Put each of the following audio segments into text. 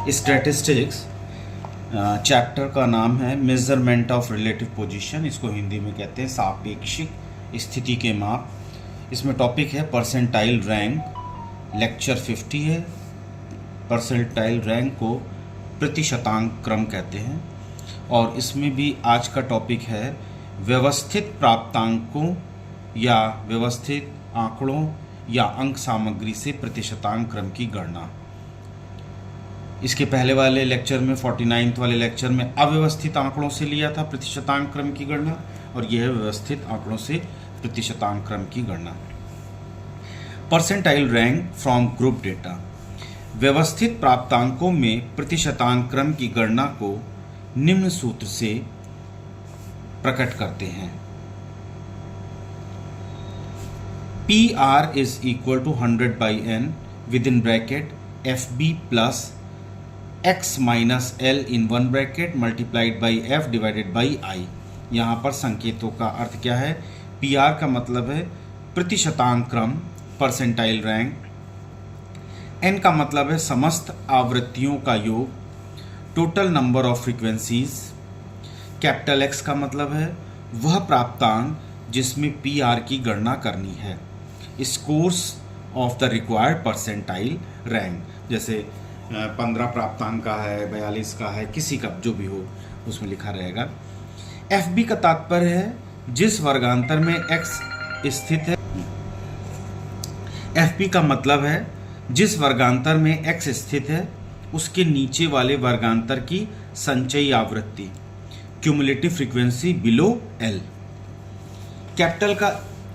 Statistics chapter का नाम है मेजरमेंट ऑफ रिलेटिव पोजीशन। इसको हिंदी में कहते हैं सापेक्षिक स्थिति के माप। इसमें टॉपिक है परसेंटाइल रैंक। लेक्चर 50 है। परसेंटाइल रैंक को प्रतिशतांक क्रम कहते हैं। और इसमें भी आज का टॉपिक है व्यवस्थित प्राप्तांकों या व्यवस्थित आंकड़ों या अंक सामग्री से प्रतिशतांक क्रम की गणना। इसके पहले वाले लेक्चर में 49th वाले लेक्चर में अव्यवस्थित आंकड़ों से लिया था प्रतिशतांक क्रम की गणना, और यह है व्यवस्थित आंकड़ों से प्रतिशतांक क्रम की गणना। Percentile rank from group data. व्यवस्थित प्राप्तांकों में प्रतिशतांक क्रम की गणना को निम्न सूत्र से प्रकट करते हैं। PR is equal to 100/n within bracket FB plus x minus L in one bracket multiplied by F divided by I। यहाँ पर संकेतों का अर्थ क्या है? PR का मतलब है प्रतिशतांक क्रम, परसेंटाइल रैंक। N का मतलब है समस्त आवृत्तियों का योग, total number of frequencies. Capital X का मतलब है वह प्राप्तांक जिसमें PR की गणना करनी है। Scores of the required percentile rank, जैसे 15 प्राप्तांक का है, 42 का है, किसी का जो भी हो उसमें लिखा रहेगा। FB का तात्पर्य है जिस वर्गांतर में X स्थित है। FP का मतलब है जिस वर्गांतर में X स्थित है उसके नीचे वाले वर्गांतर की संचयी आवृत्ति, cumulative frequency below L।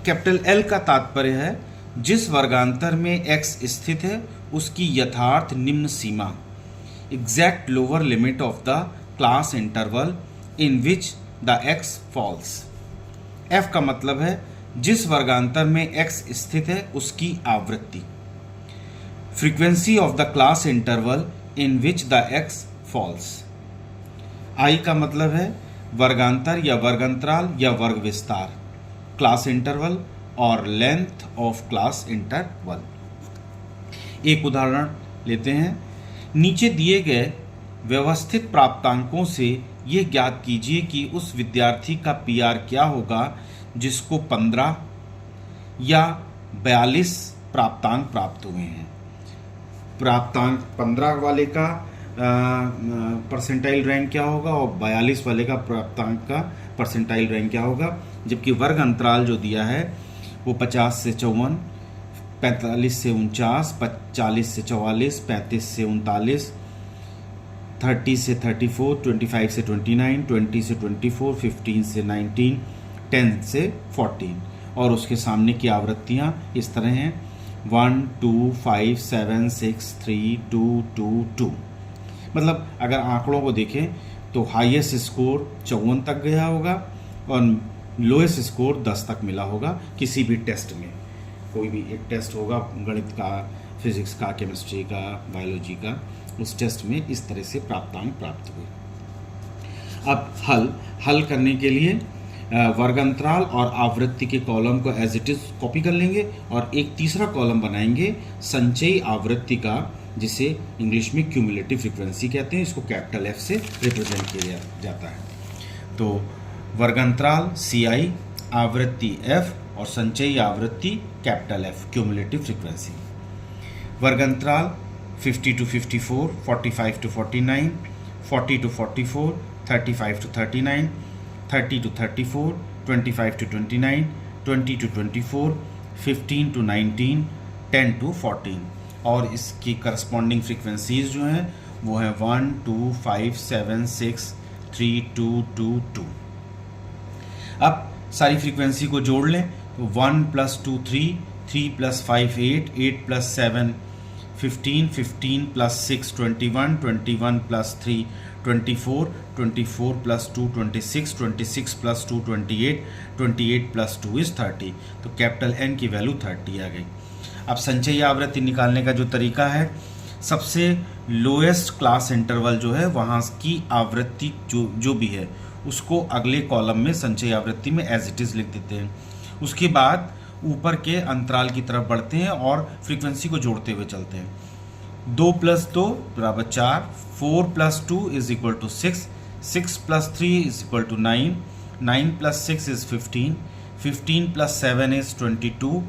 Capital L का तात्पर्य है जिस वर्गांतर में X स्थित है उसकी यथार्थ निम्न सीमा, exact lower limit of the class interval in which the X falls. F का मतलब है जिस वर्गांतर में X स्थित है उसकी आवृत्ति, frequency of the class interval in which the X falls. I का मतलब है वर्गांतर या वर्गांतराल या वर्ग विस्तार, क्लास इंटरवल और लेंथ ऑफ क्लास इंटरवल। एक उदाहरण लेते हैं। नीचे दिए गए व्यवस्थित प्राप्तांकों से यह ज्ञात कीजिए कि उस विद्यार्थी का PR क्या होगा जिसको 15 या 42 प्राप्तांक प्राप्त हुए हैं। प्राप्तांक 15 वाले का परसेंटाइल रैंक क्या होगा और 42 वाले का प्राप्तांक का परसेंटाइल रैंक क्या होगा। जबकि वर्ग अंतराल जो दिया है वो 50 से 54, 45 से 49, 40 से 44, 35 से 39, 30 से 34, 25 से 29, 20 से 24, 15 से 19, 10 से 14। और उसके सामने की आवृत्तियाँ इस तरह हैं 1 2 5 7 6 3 2 2 2। मतलब अगर आंकड़ों को देखें तो हाईएस्ट स्कोर 54 तक गया होगा और लोएस्ट स्कोर 10 तक मिला होगा। किसी भी टेस्ट में कोई भी एक टेस्ट होगा, गणित का, फिजिक्स का, केमिस्ट्री का, बायोलॉजी का, उस टेस्ट में इस तरह से प्राप्तांक प्राप्त हुए। अब हल करने के लिए वर्गांतराल और आवृत्ति के कॉलम को एज इट इज कॉपी कर लेंगे और एक तीसरा कॉलम बनाएंगे संचयी आवृत्ति का, जिसे इंग्लिश में क्यूमुलेटिव फ्रीक्वेंसी कहते हैं। इसको कैपिटल F से रिप्रेजेंट किया जाता है। तो वर्गांतराल CI, आवृत्ति F और संचयी आवृत्ति कैपिटल F, क्यूमुलेटिव फ्रीक्वेंसी। वर्गांतराल 50 to 54, 45 to 49, 40 to 44, 35 to 39, 30 to 34, 25 to 29, 20 to 24, 15 to 19, 10 to 14। और इसकी करस्पॉन्डिंग फ्रीक्वेंसीज जो हैं वो हैं 1 2 5 7 6 3 2 2 2। अब सारी फ्रीक्वेंसी को जोड़ लें तो 1 + 2 3, 3 + 5 8, 8 + 7 15, 15 + 6 21, 21 + 3 24, 24 + 2 26, 26 + 2 28, 28 + 2 is 30। तो कैपिटल N की वैल्यू 30 आ गई। अब संचयी आवृत्ति निकालने का जो तरीका है, सबसे लोएस्ट क्लास इंटरवल जो है वहाँ की आवृत्ति जो भी है उसको अगले कॉलम में संचयी आवृत्ति में एज इट इज़ लिख देते हैं। उसके बाद ऊपर के अंतराल की तरफ बढ़ते हैं और फ्रीक्वेंसी को जोड़ते हुए चलते हैं। 2 + 2 बराबर 4, 4 + 2 is equal to 6, 6 + 3 is equal to 9, 9 + 6 is 15, 15 + 7 is 22,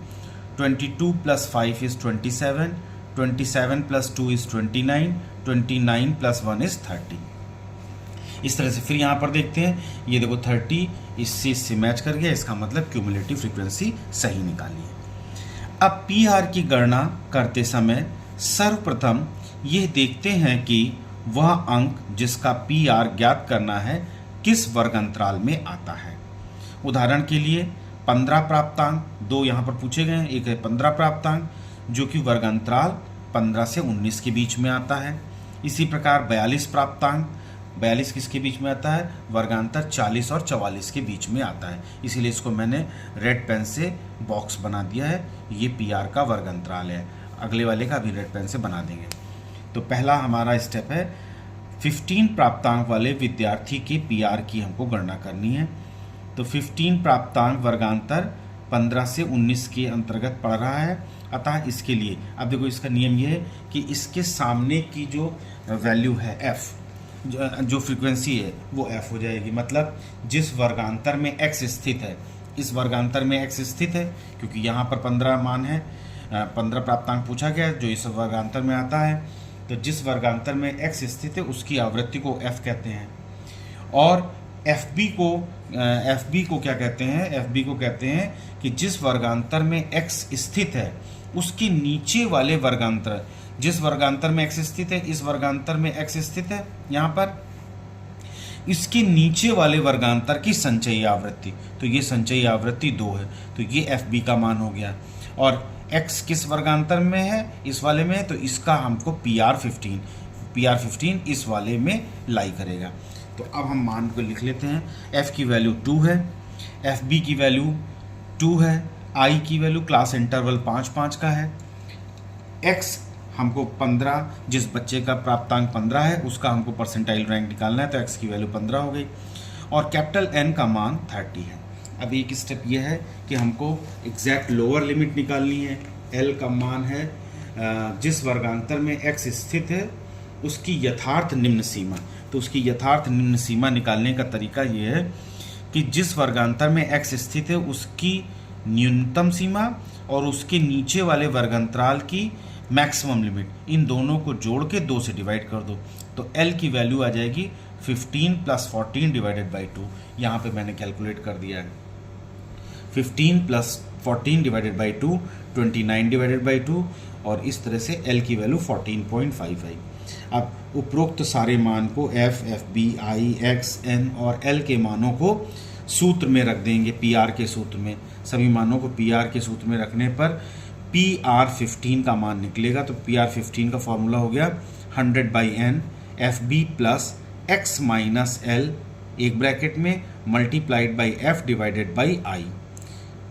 22 + 5 is 27, 27 + 2 is 29, 29 + 1 is 30। इस तरह से फिर यहाँ पर देखते हैं, ये देखो 30 इससे मैच कर गया, इसका मतलब क्यूमुलेटिव फ्रीक्वेंसी सही निकाली है। अब PR की गणना करते समय सर्वप्रथम यह देखते हैं कि वह अंक जिसका PR ज्ञात करना है किस वर्ग अंतराल में आता है। उदाहरण के लिए 15 प्राप्तांक, दो यहाँ पर पूछे गए हैं, एक है 15 प्राप्तांक जो कि वर्ग अंतराल 15 से 19 के बीच में आता है। इसी प्रकार 42 प्राप्तांक, 42 किसके बीच में आता है, वर्गांतर 40 और 44 के बीच में आता है। इसीलिए इसको मैंने रेड पेन से बॉक्स बना दिया है, ये PR का वर्ग अंतराल है। अगले वाले का भी रेड पेन से बना देंगे। तो पहला हमारा स्टेप है 15 प्राप्तांक वाले विद्यार्थी के PR की हमको गणना करनी है। तो 15 प्राप्तांक वर्गांतर 15 से 19 के अंतर्गत पड़ रहा है, अतः इसके लिए अब देखो इसका नियम ये है कि इसके सामने की जो वैल्यू है f, जो फ्रीक्वेंसी है वो f हो जाएगी। मतलब जिस वर्गांतर में x स्थित है, इस वर्गांतर में x स्थित है, क्योंकि यहाँ पर 15 मान है, 15 प्राप्तांक पूछा गया है जो इस वर्गांतर में आता है। तो जिस वर्गांतर में x स्थित है उसकी आवृत्ति को f कहते हैं। और FB को क्या कहते हैं, FB को कहते हैं कि जिस वर्गांतर में x स्थित है उसके नीचे वाले वर्गांतर, जिस वर्गांतर में x स्थित है, इस वर्गांतर में x स्थित है यहाँ पर, इसके नीचे वाले वर्गांतर की संचयी आवृत्ति, तो ये संचयी आवृत्ति 2 है, तो ये FB का मान हो गया। और x किस वर्गांतर में है, इस वाले में है, तो इसका हमको PR15 इस वाले में लाई करेगा। तो अब हम मान को लिख लेते हैं, f की वैल्यू 2 है, FB की वैल्यू 2 है, I की वैल्यू क्लास इंटरवल 5-5 का है, x हमको 15, जिस बच्चे का प्राप्तांक 15 है उसका हमको परसेंटाइल रैंक निकालना है, तो x की वैल्यू 15 हो गई, और कैपिटल N का मान 30 है। अब एक स्टेप ये है कि हमको एग्जैक्ट लोअर लिमिट निकालनी है। L का मान है जिस वर्गांतर में x स्थित है उसकी यथार्थ निम्न सीमा। तो उसकी यथार्थ निम्न सीमा निकालने का तरीका ये है कि जिस वर्गांतर में x स्थित है उसकी न्यूनतम सीमा और उसके नीचे वाले वर्गांतराल की मैक्सिमम लिमिट, इन दोनों को जोड़ के 2 से डिवाइड कर दो, तो L की वैल्यू आ जाएगी 15 + 14 डिवाइडेड बाई 2। यहाँ पे मैंने कैलकुलेट कर दिया है, 15 + 14 डिवाइडेड बाई 2, 29 डिवाइडेड बाई 2, और इस तरह से L की वैल्यू 14.5 आई। अब उपरोक्त सारे मान को F, FB, I, X, N और L के मानों को सूत्र में रख देंगे, PR के सूत्र में। सभी मानों को PR के सूत्र में रखने पर PR15 का मान निकलेगा। तो PR15 का फॉर्मूला हो गया 100/n FB + x - L एक ब्रैकेट में multiplied by F divided by I,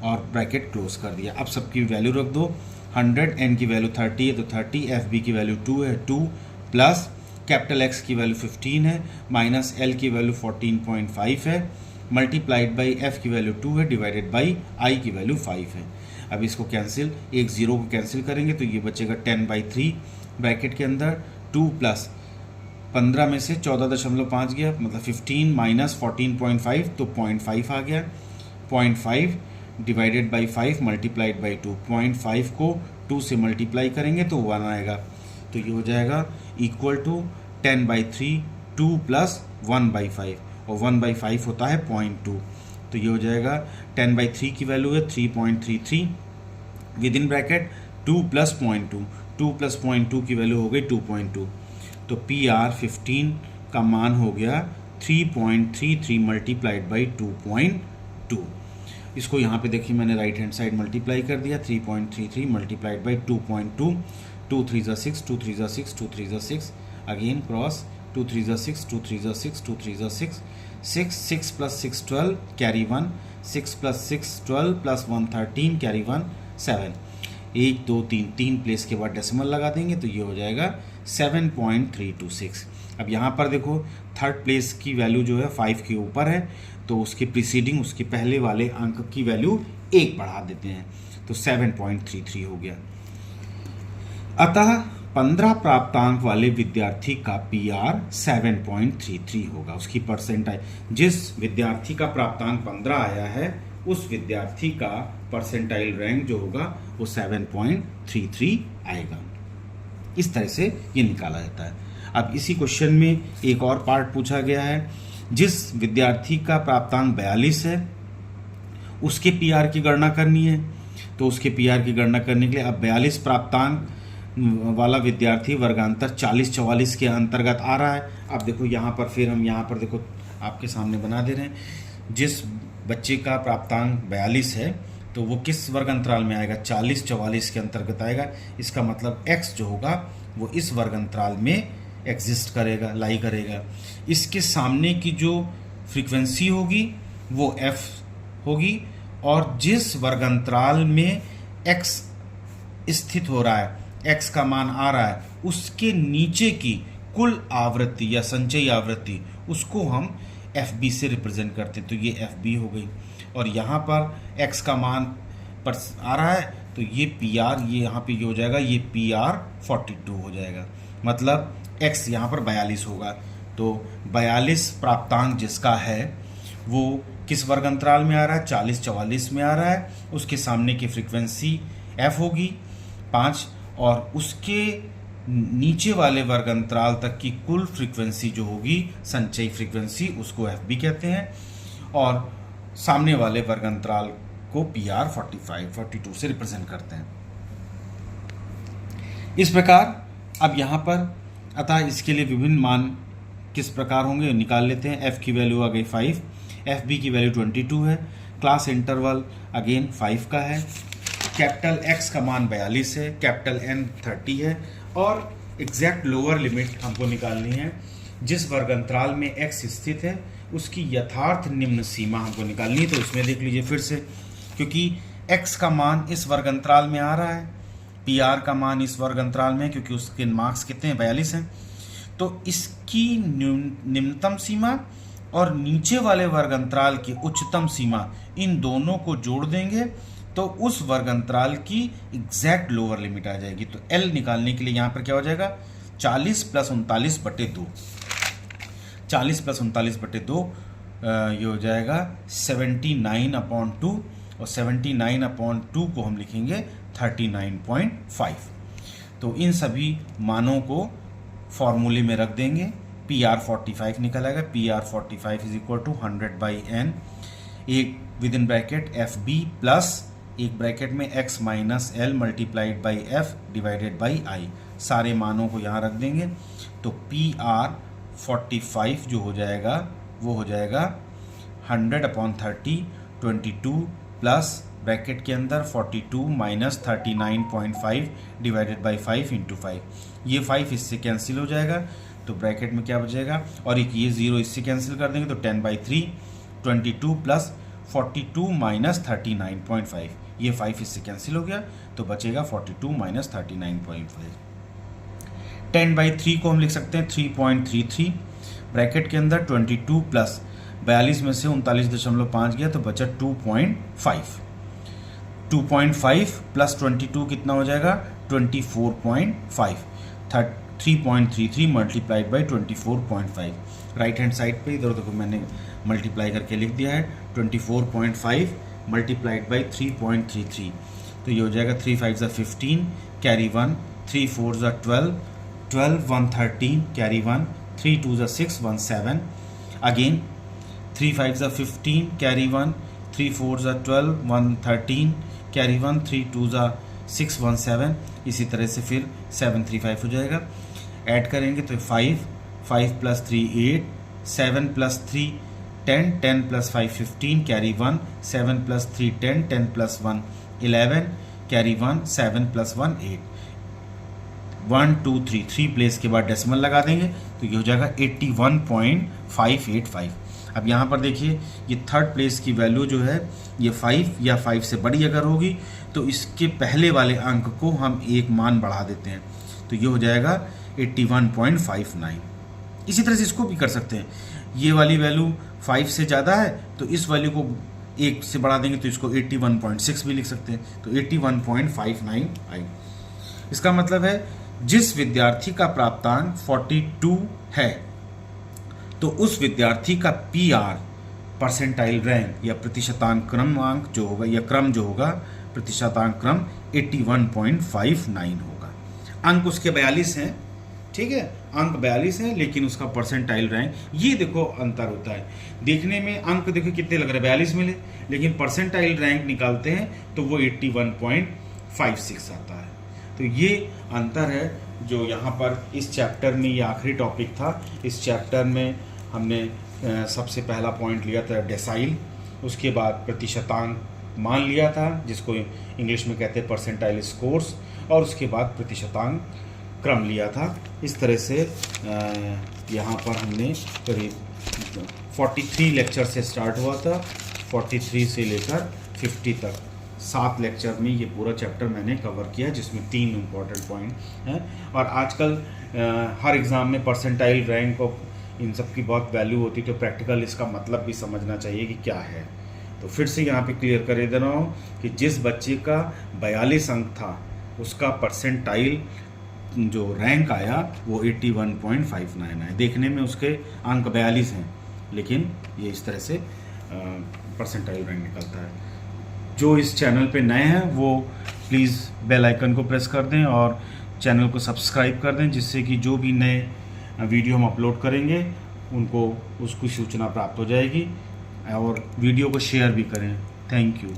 और ब्रैकेट क्लोज कर दिया। अब सबकी वैल्यू रख दो, 100, n की वैल्यू 30 है तो 30, FB की वैल्यू 2 है 2, प्लस कैपिटल X की वैल्यू 15 है, माइनस L की वैल्यू 14.5 है, मल्टीप्लाइड बाई F की वैल्यू 2 है, डिवाइडेड बाई I की वैल्यू 5 है। अब इसको कैंसिल, एक जीरो को कैंसिल करेंगे तो ये बचेगा 10/3 ब्रैकेट के अंदर, 2 प्लस 15 में से 14.5 गया, मतलब 15 माइनस 14.5 तो 0.5 आ गया, 0.5 डिवाइडेड बाई 5 मल्टीप्लाइड बाई 2, 0.5 को 2 से मल्टीप्लाई करेंगे तो 1 आएगा, तो ये हो जाएगा इक्वल टू 10/3, 2 + 1/5, और 1/5 होता है 0.2, तो ये हो जाएगा 10/3 की वैल्यू है 3.33 विद इन ब्रैकेट 2 + 0.2, 2 + 0.2 की वैल्यू हो गई 2.2, तो PR15 का मान हो गया 3.33 मल्टीप्लाइड बाई 2.2। इसको यहाँ पे देखिए मैंने राइट हैंड साइड मल्टीप्लाई कर दिया, 3.33 multiplied by 2.2, 2 3 = 6, 2 3 = 6, 2 3 = 6, again cross 2 3 = 6, 2 3 = 6, 2 3 = 6, 6 + 6 12 carry 1, 6 + 6 12 + 1 13 carry 1 7, 1 2 3 3 place के बाद डेसिमल लगा देंगे तो ये हो जाएगा 7.326। अब यहाँ पर देखो थर्ड प्लेस की वैल्यू जो है 5 के ऊपर है, तो उसके प्रीसीडिंग, उसके पहले वाले अंक की वैल्यू 1 बढ़ा देते हैं, तो 7.33 हो गया। अतः 15 प्राप्तांक वाले विद्यार्थी का पीआर 7.33 होगा। उसकी परसेंटाइल, जिस विद्यार्थी का प्राप्तांक 15 आया है उस विद्यार्थी का परसेंटाइल रैंक जो होगा वो 7.33 आएगा। इस तरह से ये निकाला जाता है। अब इसी क्वेश्चन में एक और पार्ट पूछा गया है, जिस विद्यार्थी का प्राप्तांक 42 है उसके पीआर की गणना करनी है। तो उसके पीआर की गणना करने के लिए अब 42 प्राप्तांक वाला विद्यार्थी वर्गांतर 40-44 के अंतर्गत आ रहा है। अब देखो यहाँ पर फिर हम यहाँ पर देखो आपके सामने बना दे रहे हैं, जिस बच्चे का प्राप्तांक 42 है तो वो किस वर्ग अंतराल में आएगा, 40-44 के अंतर्गत आएगा। इसका मतलब x जो होगा वो इस वर्ग अंतराल में एग्जिस्ट करेगा, लाई करेगा। इसके सामने की जो फ्रीक्वेंसी होगी वो f होगी, और जिस वर्ग अंतराल में x स्थित हो रहा है, x का मान आ रहा है, उसके नीचे की कुल आवृत्ति या संचयी आवृत्ति उसको हम FB से रिप्रेजेंट करते हैं। तो ये FB हो गई, और यहाँ पर x का मान पर आ रहा है तो ये PR, ये यहाँ पे ये हो जाएगा, ये PR 42 हो जाएगा। मतलब x यहाँ पर 42 होगा। तो 42 प्राप्तांक जिसका है वो किस वर्ग अंतराल में आ रहा है, 40-44 में आ रहा है। उसके सामने की फ्रीक्वेंसी f होगी 5, और उसके नीचे वाले वर्ग अंतराल तक की कुल फ्रीक्वेंसी जो होगी, संचयी फ्रीक्वेंसी, उसको FB कहते हैं, और सामने वाले वर्ग अंतराल को PR 45-42 से रिप्रेजेंट करते हैं। इस प्रकार अब यहाँ पर अतः इसके लिए विभिन्न मान किस प्रकार होंगे निकाल लेते हैं। f की वैल्यू आ गई 5, FB की वैल्यू 22 है, क्लास इंटरवल अगेन 5 का है, कैपिटल X का मान 42 है, कैपिटल N 30 है, और एग्जैक्ट लोअर लिमिट हमको निकालनी है। जिस वर्ग अंतराल में X स्थित है उसकी यथार्थ निम्न सीमा हमको निकालनी है। तो इसमें देख लीजिए फिर से, क्योंकि X का मान इस वर्ग अंतराल में आ रहा है, PR का मान इस वर्ग अंतराल में, क्योंकि उसके मार्क्स कितने हैं, 42 हैं, तो इसकी निम्नतम सीमा और नीचे वाले वर्ग अंतराल की उच्चतम सीमा, इन दोनों को जोड़ देंगे तो उस वर्ग अंतराल की एग्जैक्ट लोअर लिमिट आ जाएगी। तो L निकालने के लिए यहाँ पर क्या हो जाएगा, 40 + 39/2, 40 + 39/2 ये हो जाएगा 79/2, और 79/2 को हम लिखेंगे 39.5। तो इन सभी मानों को फॉर्मूले में रख देंगे। PR 45 निकल आएगा, PR 45 = 100/n, एक with in bracket FB plus एक ब्रैकेट में x - L × F / I, सारे मानों को यहाँ रख देंगे। तो PR 45 जो हो जाएगा वो हो जाएगा 100/30, 22 प्लस ब्रैकेट के अंदर 42 - 39.5 / 5 × 5, ये 5 इससे कैंसिल हो जाएगा। तो ब्रैकेट में क्या बचेगा, और एक ये 0 इससे कैंसिल कर देंगे तो 10/3, 22 प्लस 42 - 39.5, ये 5 इससे कैंसिल हो गया तो बचेगा 42 - 39.5। 10/3 को हम लिख सकते हैं 3.33, ब्रैकेट के अंदर 22 प्लस 42 में से 39.5 गया तो बचा 2.5, 2.5 प्लस 22 कितना हो जाएगा, 24.5, 3.33 × 24.5। राइट हैंड साइड पे इधर देखो मैंने मल्टीप्लाई करके लिख दिया है, 24.5 × 3.33, तो ये हो जाएगा 3 5 = 15, carry 1, 3 4 = 12, 12 1 13, carry 1, 3 2 = 6, 1 7, again 3 5 = 15, carry 1, 3 4 = 12, 1 13, carry 1, 3 2 = 6 1 7, इसी तरह से फिर 7 3 5 हो जाएगा। ऐड करेंगे तो 5 5 + 3 8, 7 + 3 10, 10 + 5 15, कैरी 1, 7 + 3 10, 10 + 1 11, कैरी 1, 7 + 1 8, 1 2 3, 3 प्लेस के बाद डेसिमल लगा देंगे तो ये हो जाएगा 81.585। अब यहाँ पर देखिए ये थर्ड प्लेस की वैल्यू जो है ये 5 या 5 से बड़ी अगर होगी तो इसके पहले वाले अंक को हम एक मान बढ़ा देते हैं तो ये हो जाएगा 81.59। इसी तरह से इसको भी कर सकते हैं, ये वाली वैल्यू 5 से ज़्यादा है तो इस वैल्यू को 1 से बढ़ा देंगे तो इसको 81.6 भी लिख सकते हैं, तो 81.59 आई। इसका मतलब है जिस विद्यार्थी का प्राप्तांक 42 है तो उस विद्यार्थी का पीआर परसेंटाइल रैंक या प्रतिशतांक क्रमांक जो होगा या क्रम जो होगा प्रतिशतांक क्रम 81.59 होगा। अंक उसके 42 हैं, ठीक है, अंक 42 हैं, लेकिन उसका परसेंटाइल रैंक, ये देखो अंतर होता है। देखने में अंक देखो कितने लग रहे हैं, 42 मिले, लेकिन परसेंटाइल रैंक निकालते हैं तो वो 81.56 आता है। तो ये अंतर है जो यहाँ पर इस चैप्टर में, ये आखिरी टॉपिक था। इस चैप्टर में हमने सबसे पहला पॉइंट लिया था डेसाइल, उसके बाद प्रतिशतांक मान लिया था जिसको इंग्लिश में कहते हैं परसेंटाइल स्कोर्स, और उसके बाद प्रतिशतांक क्रम लिया था। इस तरह से यहाँ पर हमने करीब 43 लेक्चर से स्टार्ट हुआ था, 43 से लेकर 50 तक 7 लेक्चर में ये पूरा चैप्टर मैंने कवर किया, जिसमें 3 इम्पॉर्टेंट पॉइंट हैं। और आजकल हर एग्ज़ाम में परसेंटाइल रैंक और इन सब की बहुत वैल्यू होती है, तो प्रैक्टिकल इसका मतलब भी समझना चाहिए कि क्या है। तो फिर से यहाँ पे क्लियर कर दे रहा हूँ कि जिस बच्चे का 42 अंक था उसका परसेंटाइल जो रैंक आया वो 81.59 है। देखने में उसके अंक 42 हैं, लेकिन ये इस तरह से परसेंटाइल रैंक निकलता है। जो इस चैनल पे नए हैं वो प्लीज़ बेल आइकन को प्रेस कर दें और चैनल को सब्सक्राइब कर दें, जिससे कि जो भी नए वीडियो हम अपलोड करेंगे उनको उसकी सूचना प्राप्त हो जाएगी। और वीडियो को शेयर भी करें। Thank you.